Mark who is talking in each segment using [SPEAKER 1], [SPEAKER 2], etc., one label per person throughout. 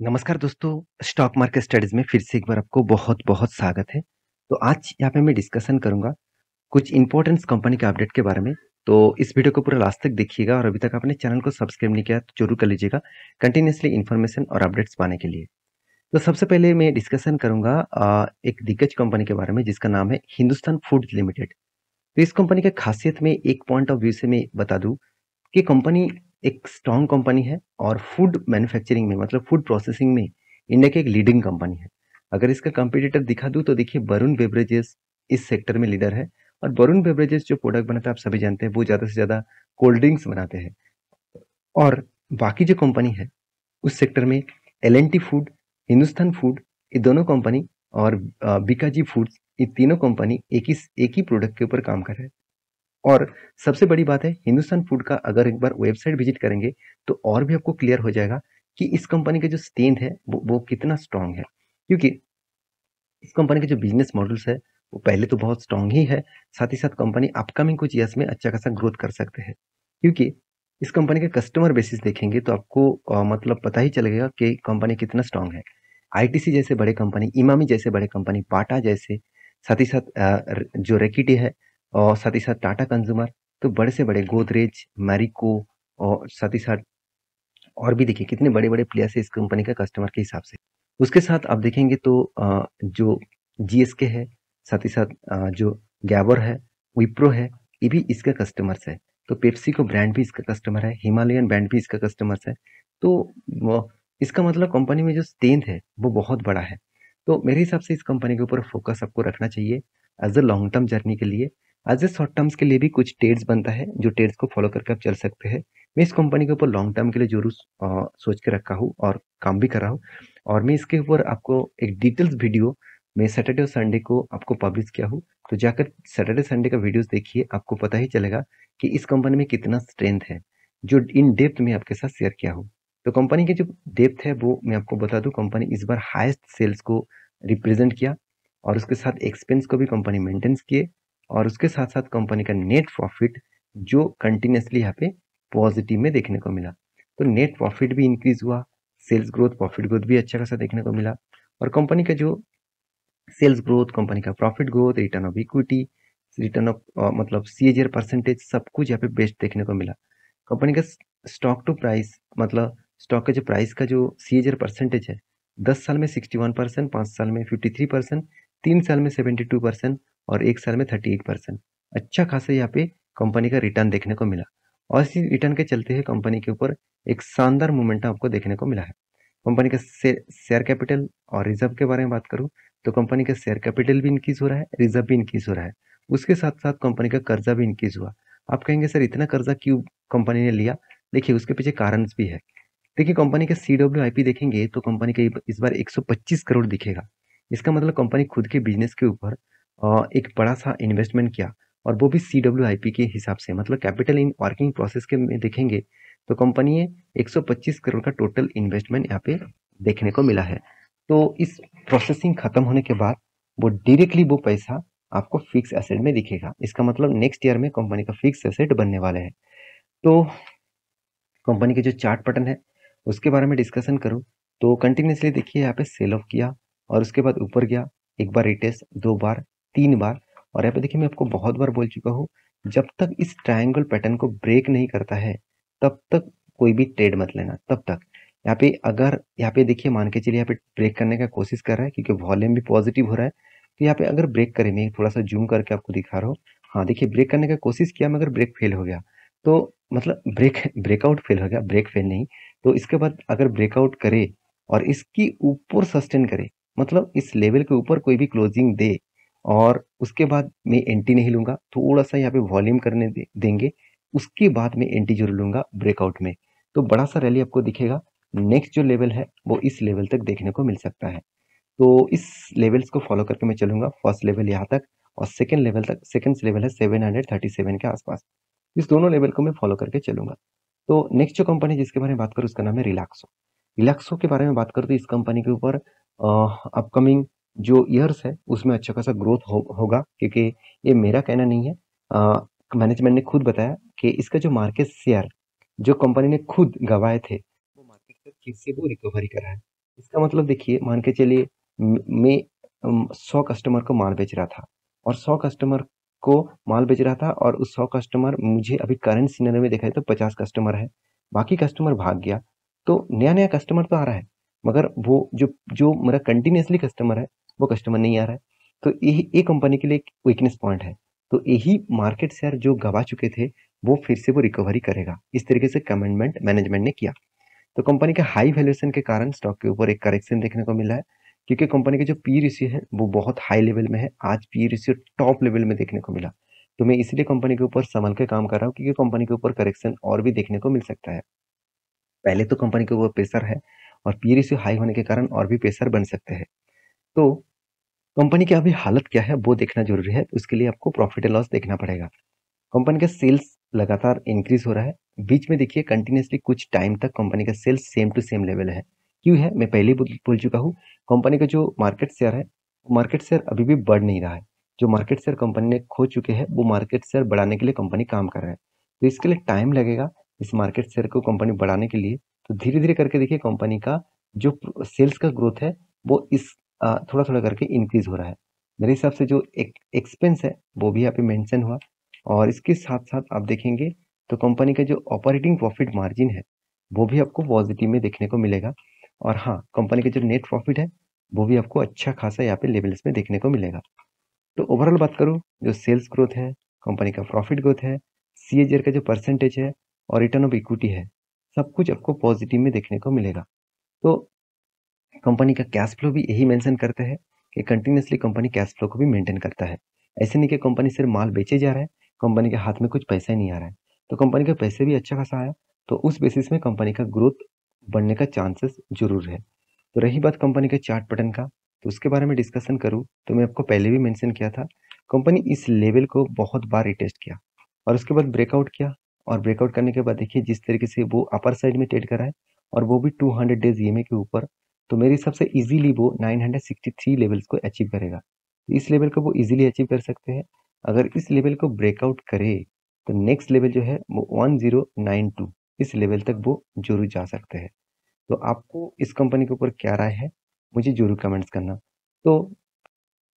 [SPEAKER 1] नमस्कार दोस्तों, stock market studies में फिर से एक बार आपको बहुत-बहुत स्वागत है। तो आज यहाँ पे मैं डिस्कशन करूँगा कुछ इम्पोर्टेंस कंपनी के अपडेट के बारे में। तो इस वीडियो को पूरा लास्ट तक देखिएगा और अभी तक आपने चैनल को सब्सक्राइब नहीं किया तो ज़रूर कर लीजिएगा, कंटिन्यूअसली इन्फॉर्मेशन और अपडेट्स पाने के लिए। तो सबसे पहले मैं डिस्कशन करूँगा एक दिग्गज कंपनी के बारे में जिसका नाम है हिंदुस्तान फूड्स लिमिटेड। तो इस कंपनी की खासियत में एक पॉइंट ऑफ व्यू से मैं बता दूँ कि कंपनी एक स्ट्रॉन्ग कंपनी है और फूड मैन्युफैक्चरिंग में मतलब फूड प्रोसेसिंग में इंडिया की एक लीडिंग कंपनी है। अगर इसका कंपटीटर दिखा दूँ तो देखिए वरुण बेवरेजेस इस सेक्टर में लीडर है और वरुण बेवरेजेस जो प्रोडक्ट बनाता है आप सभी जानते हैं वो ज़्यादा से ज़्यादा कोल्ड ड्रिंक्स बनाते हैं। और बाकी जो कंपनी है उस सेक्टर में एल&टी फूड, हिंदुस्तान फूड ये दोनों कंपनी और बीकाजी फूड्स ये तीनों कंपनी एक ही प्रोडक्ट के ऊपर काम कर रहे हैं। और सबसे बड़ी बात है हिंदुस्तान फूड का अगर एक बार वेबसाइट विजिट करेंगे तो और भी आपको क्लियर हो जाएगा कि इस कंपनी का जो स्ट्रेंथ है वो कितना स्ट्रांग है। क्योंकि इस कंपनी के जो बिजनेस मॉडल्स है वो पहले तो बहुत स्ट्रांग ही है, साथ ही साथ कंपनी अपकमिंग कुछ ईयर्स में अच्छा खासा ग्रोथ कर सकते हैं। क्योंकि इस कंपनी के कस्टमर बेसिस देखेंगे तो आपको मतलब पता ही चलेगा कि कंपनी कितना स्ट्रांग है। आईटीसी जैसे बड़े कंपनी, इमामी जैसे बड़े कंपनी, बाटा जैसे, साथ ही साथ जो रेकिटी है और साथ ही साथ टाटा कंज्यूमर, तो बड़े से बड़े गोदरेज, मैरिको और साथ ही साथ और भी देखिए कितने बड़े-बड़े प्लेयर्स है इस कंपनी का कस्टमर के हिसाब से। उसके साथ आप देखेंगे तो जो जीएसके है, साथ ही साथ जो गैबर है, विप्रो है, ये भी इसके कस्टमर्स है। तो पेप्सिको ब्रांड भी इसका कस्टमर है, हिमालयन ब्रांड भी इसका कस्टमर्स है। तो वो इसका मतलब कंपनी में जो स्ट्रेंथ है, वो बहुत बड़ा है। तो मेरे हिसाब से इस कंपनी के ऊपर फोकस आपको रखना चाहिए as a long term journey के लिए। एज़ अ शॉर्ट टर्म्स के लिए भी कुछ ट्रेड्स बनता है, जो ट्रेड्स को फॉलो करके आप चल सकते हैं। मैं इस कंपनी के ऊपर लॉन्ग टर्म के लिए ज़रूर सोच के रखा हूँ और काम भी कर रहा हूँ और मैं इसके ऊपर आपको एक डिटेल्स वीडियो मैं सैटरडे और संडे को आपको पब्लिश किया हूँ। तो जाकर सैटरडे संडे का वीडियोस देखिए, आपको पता ही चलेगा कि इस कंपनी में कितना स्ट्रेंथ है, जो इन डेप्थ में आपके साथ शेयर किया हूँ। तो कंपनी की जो डेप्थ है वो मैं आपको बता दूँ, कंपनी इस बार हाईएस्ट सेल्स को रिप्रेजेंट किया और उसके साथ एक्सपेंस को भी कंपनी मेंटेन्स किए और उसके साथ-साथ कंपनी का नेट प्रॉफिट जो कंटिन्यूअसली यहाँ पे पॉजिटिव में देखने को मिला। तो नेट प्रॉफिट भी इंक्रीज हुआ, सेल्स ग्रोथ, प्रॉफिट ग्रोथ भी अच्छा खासा देखने को मिला और कंपनी का जो सेल्स ग्रोथ, कंपनी का profit growth, return of equity, return of मतलब सीएजीआर परसेंटेज सब कुछ यहाँ पे बेस्ट देखने को मिला। कंपनी का स्टॉक टू प्राइस मतलब स्टॉक का जो प्राइस का जो सीएजीआर परसेंटेज है 10 साल में 61%, 5 साल में 53%, 3 साल में 72% और 1 साल में 38%। अच्छा खासा यहाँ पे कंपनी का रिटर्न देखने को मिला और इसी रिटर्न के चलते हुए कंपनी के ऊपर एक शानदार मोमेंटम आपको देखने को मिला है। कंपनी का शेयर कैपिटल और रिजर्व के बारे में बात करूँ तो कंपनी का शेयर कैपिटल भी इंक्रीज हो रहा है, रिजर्व भी इंक्रीज हो रहा है। उसके साथ-साथ कंपनी का कर्जा भी इंक्रीज हुआ। आप कहेंगे सर इतना कर्जा क्यों कंपनी ने लिया? देखिए उसके पीछे कारण भी है। देखिए कंपनी का सीडब्ल्यूआईपी देखेंगे तो कंपनी का इस बार 125 करोड़ दिखेगा। इसका मतलब कंपनी खुद के बिजनेस के ऊपर एक बड़ा-सा इन्वेस्टमेंट किया और वो भी सीडब्ल्यूआईपी के हिसाब से मतलब कैपिटल इन वर्किंग प्रोसेस के में देखेंगे तो कंपनी ने 125 करोड़ का टोटल इन्वेस्टमेंट यहाँ पे देखने को मिला है। तो इस प्रोसेसिंग खत्म होने के बाद वो डायरेक्टली वो पैसा आपको फिक्स एसेट में दिखेगा। इसका मतलब नेक्स्ट ईयर में कंपनी का फिक्स एसेट बनने वाले हैं। तो कंपनी के जो चार्ट पैटर्न है उसके बारे में डिस्कशन करूँ तो कंटिन्यूअसली देखिए यहाँ पे सेल ऑफ किया और उसके बाद ऊपर गया, एक बार रिटेस्ट, 2 बार, 3 बार और यहाँ पे देखिए मैं आपको बहुत बार बोल चुका हूँ, जब तक इस ट्रायंगल पैटर्न को ब्रेक नहीं करता है, तब तक कोई भी ट्रेड मत लेना, तब तक। यहाँ पे अगर यहाँ पे देखिए मान के चलिए यहाँ पे ब्रेक करने का कोशिश कर रहा है क्योंकि वॉल्यूम भी पॉजिटिव हो रहा है, तो यहाँ पे अगर ब्रेक करे, मैं थोड़ा-सा ज़ूम करके आपको दिखा रहा हूँ। हाँ, देखिए ब्रेक करने का कोशिश किया मगर ब्रेक फेल हो गया। तो मतलब ब्रेकआउट फेल हो गया, ब्रेक फेल नहीं। तो इसके बाद अगर ब्रेकआउट करे और इसकी ऊपर सस्टेन करे, मतलब इस लेवल के ऊपर कोई भी क्लोजिंग दे और उसके बाद मैं एंटी नहीं लूँगा, थोड़ा-सा यहाँ पे वॉल्यूम करने देंगे, उसके बाद मैं एंटी ज़रूर लूँगा ब्रेकआउट में। तो बड़ा-सा रैली आपको दिखेगा, नेक्स्ट जो लेवल है, वो इस लेवल तक देखने को मिल सकता है। तो इस लेवल्स को फॉलो करके मैं चलूँगा, फर्स्ट लेवल यहाँ तक और सेकंड लेवल तक, सेकंड लेवल है 737 के आसपास। इस दोनों लेवल को मैं फॉलो करके चलूँगा। तो नेक्स्ट जो कंपनी जिसके बारे में बात करूँ उसका नाम है रिलैक्सो। रिलैक्सो के बारे में बात करूँ तो इस कंपनी के ऊपर अपकमिंग जो ईयर्स है उसमें अच्छा खासा ग्रोथ होगा क्योंकि ये मेरा कहना नहीं है। मैनेजमेंट ने खुद बताया कि इसका जो मार्केट शेयर जो कंपनी ने खुद गँवाए थे, वो मार्केट शेयर फिर से वो रिकवरी कर रहा है। इसका मतलब देखिए, मान के चलिए मैं 100 कस्टमर को माल बेच रहा था और 100 कस्टमर को माल बेच रहा था और उस 100 कस्टमर मुझे अभी करंट सिनेरियो में देखा जाए तो 50 कस्टमर है, बाकी कस्टमर भाग गया। तो नया-नया कस्टमर तो आ रहा है, मगर वो जो जो मेरा कंटिन्यूअसली कस्टमर है, वो कस्टमर नहीं आ रहा है। तो ये कंपनी के लिए एक वीकनेस पॉइंट है। तो यही मार्केट शेयर जो गँवा चुके थे, वो फिर से वो रिकवरी करेगा। इस तरीके से कमिटमेंट मैनेजमेंट ने किया। तो कंपनी के हाई वैल्यूएशन के कारण स्टॉक के ऊपर एक करेक्शन देखने को मिला है, क्योंकि कंपनी के जो पी रेशियो है वो बहुत हाई लेवल में है। आज पी रेशियो टॉप लेवल में देखने को मिला। तो मैं इसलिए कंपनी के ऊपर संभल के काम कर रहा हूँ, क्योंकि कंपनी के ऊपर करेक्शन और भी देखने को मिल सकता है। पहले तो कंपनी के ऊपर प्रेशर है और पी रेशियो हाई होने के कारण और भी प्रेशर बन सकते हैं। तो कंपनी की अभी हालत क्या है वो देखना जरूरी है। तो उसके लिए आपको प्रॉफिट एंड लॉस देखना पड़ेगा। कंपनी का सेल्स लगातार इंक्रीज हो रहा है। बीच में देखिए कंटिन्यूअसली कुछ टाइम तक कंपनी का sales same to same level है। क्यों है, मैं पहले ही बोल चुका हूँ। कंपनी का जो मार्केट शेयर है, मार्केट शेयर अभी भी बढ़ नहीं रहा है। जो मार्केट शेयर कंपनी ने खो चुके हैं, वो मार्केट शेयर बढ़ाने के लिए कंपनी काम कर रहा है। तो इसके लिए टाइम लगेगा इस मार्केट शेयर को कंपनी बढ़ाने के लिए। तो धीरे धीरे करके देखिए कंपनी का जो सेल्स का ग्रोथ है वो इस थोड़ा थोड़ा करके इंक्रीज हो रहा है। मेरे हिसाब से जो एक्सपेंस है वो भी यहाँ पे मेंशन हुआ। और इसके साथ-साथ आप देखेंगे तो कंपनी का जो ऑपरेटिंग प्रॉफिट मार्जिन है, वो भी आपको पॉजिटिव में देखने को मिलेगा। और हाँ, कंपनी का जो नेट प्रॉफिट है, वो भी आपको अच्छा खासा यहाँ पे लेवल्स में देखने को मिलेगा। तो ओवरऑल बात करूँ, जो सेल्स ग्रोथ है, कंपनी का प्रॉफिट ग्रोथ है, सीएजीआर का जो परसेंटेज है और रिटर्न ऑफ इक्विटी है, सब कुछ आपको पॉजिटिव में देखने को मिलेगा। तो कंपनी का कैश फ्लो भी यही मेंशन करते हैं कि कंटिन्यूअसली कंपनी कैश फ्लो को भी मेंटेन करता है। ऐसे नहीं कि कंपनी सिर्फ माल बेचे जा रहा है, कंपनी के हाथ में कुछ पैसा ही नहीं आ रहा है। तो कंपनी के पैसे भी अच्छा खासा आया, तो उस बेसिस में कंपनी का ग्रोथ बढ़ने का चांसेस जरूर है। तो रही बात कंपनी के चार्ट पैटर्न का, तो उसके बारे में डिस्कशन करूँ तो मैं आपको पहले भी मेंशन किया था। कंपनी इस लेवल को बहुत बार रिटेस्ट किया और उसके बाद ब्रेकआउट किया। और ब्रेकआउट करने के बाद देखिए जिस तरीके से वो अपर साइड में ट्रेड कर रहा है, और वो भी 200 डेज ईएमए के ऊपर। तो मेरे हिसाब से इजीली वो 963 लेवल्स को अचीव करेगा। इस लेवल को वो इजीली अचीव कर सकते हैं। अगर इस लेवल को ब्रेकआउट करे तो नेक्स्ट लेवल जो है वो 1092, इस लेवल तक वो जरूर जा सकते हैं। तो आपको इस कंपनी के ऊपर क्या राय है, मुझे जरूर कमेंट्स करना। तो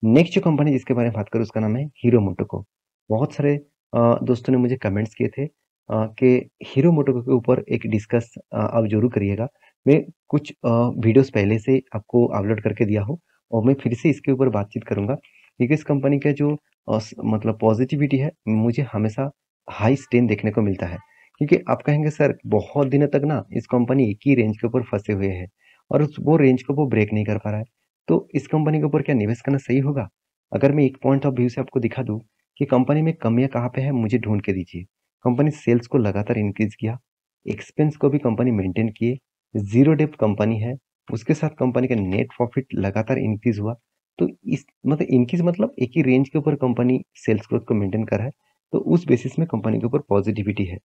[SPEAKER 1] नेक्स्ट जो कंपनी जिसके बारे में बात करूँ उसका नाम है हीरो मोटोको। बहुत सारे दोस्तों ने मुझे कमेंट्स किए थे कि हीरो मोटोको के ऊपर एक डिस्कस आप जरूर करिएगा। मैं कुछ वीडियोस पहले से आपको अपलोड करके दिया हूँ और मैं फिर से इसके ऊपर बातचीत करूंगा, क्योंकि इस कंपनी का जो मतलब पॉजिटिविटी है मुझे हमेशा हाई स्टेन देखने को मिलता है। क्योंकि आप कहेंगे सर बहुत दिनों तक ना इस कंपनी एक ही रेंज के ऊपर फंसे हुए है और उस वो रेंज को वो ब्रेक नहीं कर पा रहा है। तो इस कंपनी के ऊपर क्या निवेश करना सही होगा? अगर मैं एक पॉइंट ऑफ व्यू से आपको दिखा दूं कि कंपनी में कमियां कहाँ पे है, मुझे ढूंढ के दीजिए। कंपनी सेल्स को लगातार इंक्रीज किया, एक्सपेंस को भी कंपनी मेंटेन किए, जीरो डेब्ट कंपनी है, उसके साथ कंपनी का नेट प्रॉफिट लगातार इंक्रीज हुआ। तो इस मतलब इंक्रीज मतलब एक ही रेंज के ऊपर कंपनी सेल्स ग्रोथ को मेंटेन कर रहा है। तो उस बेसिस में कंपनी के ऊपर पॉजिटिविटी है।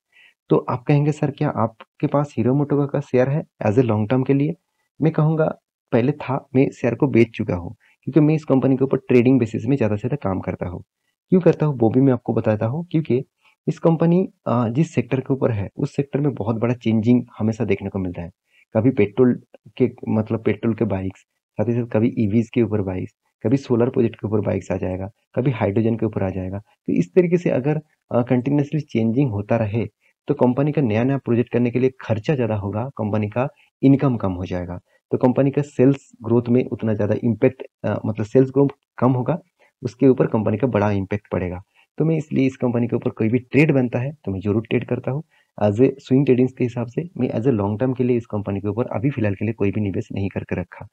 [SPEAKER 1] तो आप कहेंगे सर क्या आपके पास हीरो मोटोका का शेयर है एज ए लॉन्ग टर्म के लिए? मैं कहूँगा पहले था, मैं शेयर को बेच चुका हूँ, क्योंकि मैं इस कंपनी के ऊपर ट्रेडिंग बेसिस में ज़्यादा से ज़्यादा काम करता हूँ। क्यों करता हूँ वो भी मैं आपको बताता हूँ, क्योंकि इस कंपनी जिस सेक्टर के ऊपर है उस सेक्टर में बहुत बड़ा चेंजिंग हमेशा देखने को मिलता है। कभी पेट्रोल के मतलब पेट्रोल के बाइक्स, साथ ही साथ कभी ईवीज के ऊपर बाइक्स, कभी सोलर प्रोजेक्ट के ऊपर बाइक्स आ जाएगा, कभी हाइड्रोजन के ऊपर आ जाएगा। तो इस तरीके से अगर कंटिन्यूसली चेंजिंग होता रहे तो कंपनी का नया-नया प्रोजेक्ट करने के लिए खर्चा ज़्यादा होगा, कंपनी का इनकम कम हो जाएगा। तो कंपनी का सेल्स ग्रोथ में उतना ज़्यादा इम्पैक्ट मतलब सेल्स ग्रोथ कम होगा, उसके ऊपर कंपनी का बड़ा इम्पैक्ट पड़ेगा। तो मैं इसलिए इस कंपनी के ऊपर कोई भी ट्रेड बनता है तो मैं ज़रूर ट्रेड करता हूँ। एज़ ए स्विंग ट्रेडिंग्स के हिसाब से मैं एज़ ए लॉन्ग टर्म के लिए इस कंपनी के ऊपर अभी फिलहाल के लिए कोई भी निवेश नहीं करके रखा।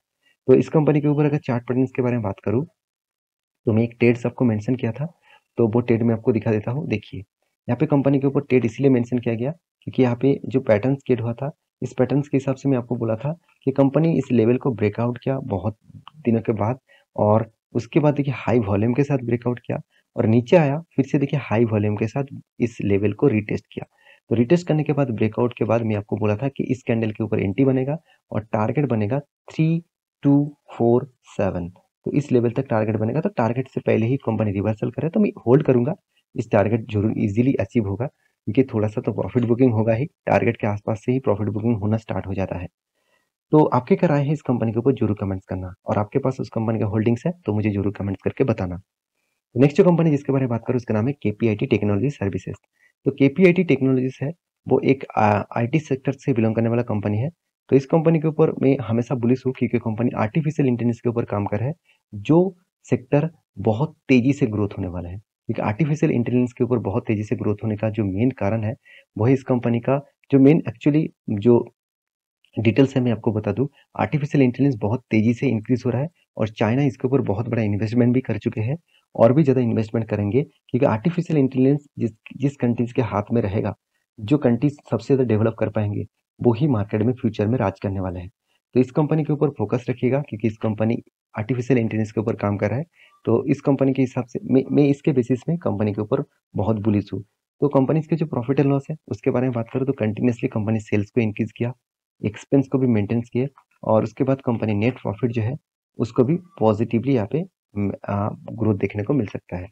[SPEAKER 1] तो इस कंपनी के ऊपर अगर चार्ट पैटर्न्स के बारे में बात करूँ, तो मैं एक ट्रेड्स आपको मेंशन किया था, तो वो ट्रेड मैं आपको दिखा देता हूँ। देखिए, यहाँ पे कंपनी के ऊपर ट्रेड इसलिए मेंशन किया गया क्योंकि यहाँ पे जो पैटर्न्स क्रिएट हुआ था, इस पैटर्न्स के हिसाब से मैं आपको बोला था कि कंपनी इस लेवल को ब्रेकआउट किया बहुत दिनों के बाद, और उसके बाद देखिए हाई वॉल्यूम के साथ ब्रेकआउट किया और नीचे आया, फिर से देखिए हाई वॉल्यूम के साथ इस लेवल को रिटेस्ट किया। तो रिटेस्ट करने के बाद ब्रेकआउट के बाद मैं आपको बोला था कि इस कैंडल के ऊपर एंट्री बनेगा और टारगेट बनेगा 3247। तो इस लेवल तक टारगेट बनेगा, तो टारगेट से पहले ही कंपनी रिवर्सल करे तो मैं होल्ड करूंगा। इस टारगेट जरूर इजीली अचीव होगा, क्योंकि थोड़ा सा तो प्रॉफिट बुकिंग होगा ही, टारगेट के आसपास से ही प्रॉफिट बुकिंग होना स्टार्ट हो जाता है। तो आपके क्या राय है इस कंपनी के ऊपर जरूर कमेंट्स करना, और आपके पास उस कंपनी का होल्डिंग्स है तो मुझे जरूर कमेंट्स करके बताना। नेक्स्ट जो कंपनी जिसके बारे में बात करूँ उसका नाम है केपीआईटी टेक्नोलॉजी सर्विसेज। तो केपीआईटी टेक्नोलॉजीज है वो एक आईटी सेक्टर से बिलोंग करने वाला कंपनी है। तो इस कंपनी के ऊपर मैं हमेशा बुलिश हूँ क्योंकि कंपनी आर्टिफिशियल इंटेलिजेंस के ऊपर काम कर रहा है, जो सेक्टर बहुत तेजी से ग्रोथ होने वाला है। क्योंकि आर्टिफिशियल इंटेलिजेंस के ऊपर बहुत तेजी से ग्रोथ होने का जो मेन कारण है वही इस कंपनी का जो मेन एक्चुअली जो डिटेल्स है मैं आपको बता दूं। आर्टिफिशियल इंटेलिजेंस बहुत तेजी से इंक्रीज हो रहा है और चाइना इसके ऊपर बहुत बड़ा इन्वेस्टमेंट भी कर चुके हैं और भी ज़्यादा इन्वेस्टमेंट करेंगे, क्योंकि आर्टिफिशियल इंटेलिजेंस जिस जिस कंट्रीज के हाथ में रहेगा, जो कंट्रीज सबसे ज़्यादा डेवलप कर पाएंगे वो ही मार्केट में फ्यूचर में राज करने वाले हैं। तो इस कंपनी के ऊपर फोकस रखिएगा क्योंकि इस कंपनी आर्टिफिशियल इंटेलिजेंस के ऊपर काम कर रहा है। तो इस कंपनी के हिसाब से मैं इसके बेसिस में कंपनी के ऊपर बहुत बुलिश हूँ। तो कंपनीज के जो प्रॉफिट एंड लॉस है उसके बारे में बात करूँ तो कंटिन्यूसली कंपनी सेल्स को इंक्रीज किया, एक्सपेंस को भी मेंटेन किए, और उसके बाद कंपनी नेट प्रॉफिट जो है उसको भी पॉजिटिवली यहाँ पे ग्रोथ देखने को मिल सकता है।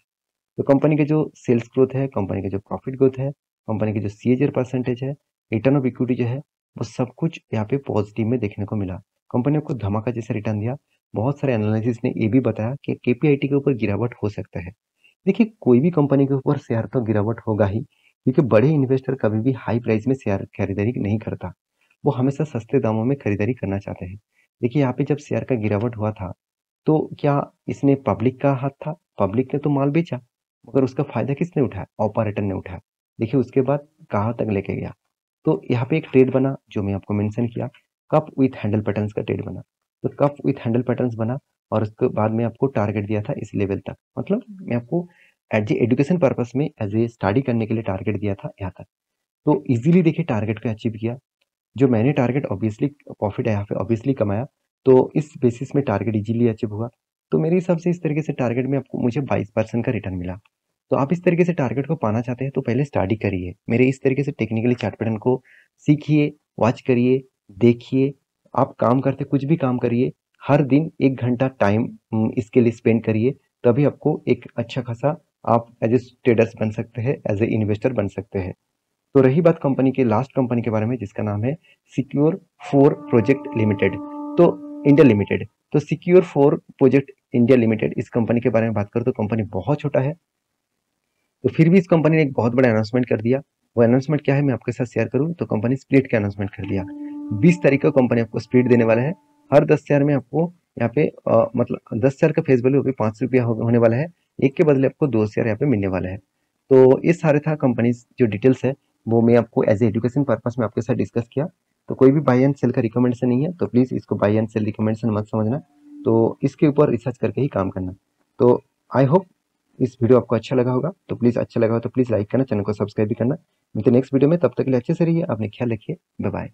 [SPEAKER 1] तो कंपनी के जो सेल्स ग्रोथ है, कंपनी के जो प्रॉफिट ग्रोथ है, कंपनी के जो सीएजीआर परसेंटेज है, रिटर्न ऑफ इक्विटी जो है, वो सब कुछ यहाँ पे पॉजिटिव में देखने को मिला। कंपनी को धमाका जैसा रिटर्न दिया। बहुत सारे एनालिसिस ने ये भी बताया कि केपीआईटी के ऊपर गिरावट हो सकता है। देखिए कोई भी कंपनी के ऊपर शेयर तो गिरावट होगा ही, क्योंकि बड़े इन्वेस्टर कभी भी हाई प्राइस में शेयर खरीदारी नहीं करता, वो हमेशा सस्ते दामों में खरीदारी करना चाहते हैं। देखिए यहाँ पे जब शेयर का गिरावट हुआ था तो क्या इसने पब्लिक का हाथ था? पब्लिक ने तो माल बेचा, मगर उसका फायदा किसने उठाया? ऑपरेटर ने उठाया। देखिए उसके बाद कहाँ तक लेके गया। तो यहाँ पे एक ट्रेड बना जो मैं आपको मेंशन किया, कप विथ हैंडल पैटर्न्स का ट्रेड बना। तो कप विथ हैंडल पैटर्न्स बना और उसके बाद में आपको टारगेट दिया था इस लेवल तक, मतलब मैं आपको एज ए एजुकेशन पर्पस में एज ए स्टडी करने के लिए टारगेट दिया था यहाँ तक। तो इजीली देखिए टारगेट को अचीव किया। जो मैंने टारगेट ऑब्वियसली प्रॉफिट है यहाँ पे ऑब्वियसली कमाया, तो इस बेसिस में टारगेट इजीली अचीव हुआ। तो मेरे हिसाब से इस तरीके से टारगेट में आपको मुझे 22% का रिटर्न मिला। तो आप इस तरीके से टारगेट को पाना चाहते हैं तो पहले स्टडी करिए, मेरे इस तरीके से टेक्निकली चार्ट पैटर्न को सीखिए, वॉच करिए, देखिए। आप काम करते कुछ भी काम करिए, हर दिन 1 घंटा टाइम इसके लिए स्पेंड करिए, तभी आपको एक अच्छा खासा आप एज ए ट्रेडर्स बन सकते हैं, एज ए इन्वेस्टर बन सकते हैं। तो रही बात कंपनी के लास्ट कंपनी के बारे में जिसका नाम है सिक्योर 4 प्रोजेक्ट लिमिटेड, तो इंडिया लिमिटेड। तो सिक्योर 4 प्रोजेक्ट इंडिया लिमिटेड इस कंपनी के बारे में बात करूं तो कंपनी बहुत छोटा है, तो फिर भी इस कंपनी ने एक बहुत बड़ा अनाउंसमेंट कर दिया। वो अनाउंसमेंट क्या है मैं आपके साथ शेयर करूं तो कंपनी स्प्लिट का अनाउंसमेंट कर दिया। 20 तारीख को कंपनी आपको स्प्लिट देने वाला है। हर 10 शेयर में आपको यहाँ पे मतलब 10 शेयर का फेस वैल्यू अभी 5 रुपया होने वाला है, एक के बदले आपको 2 शेयर यहाँ पे मिलने वाला है। तो ये सारे था कंपनी जो डिटेल्स है वो मैं आपको एज ए एजुकेशन पर्पस में आपके साथ डिस्कस किया। तो कोई भी बाई एंड सेल का रिकमेंडेशन नहीं है, तो प्लीज़ इसको बाई एंड सेल रिकमेंडेशन मत समझना, तो इसके ऊपर रिसर्च करके ही काम करना। तो आई होप इस वीडियो आपको अच्छा लगा होगा, तो प्लीज़ अच्छा लगा हो तो प्लीज़ लाइक करना, चैनल को सब्सक्राइब भी करना। मिलते नेक्स्ट वीडियो में, तब तक के लिए अच्छे से रहिए, अपने ख्याल रखिए, बाय बाय।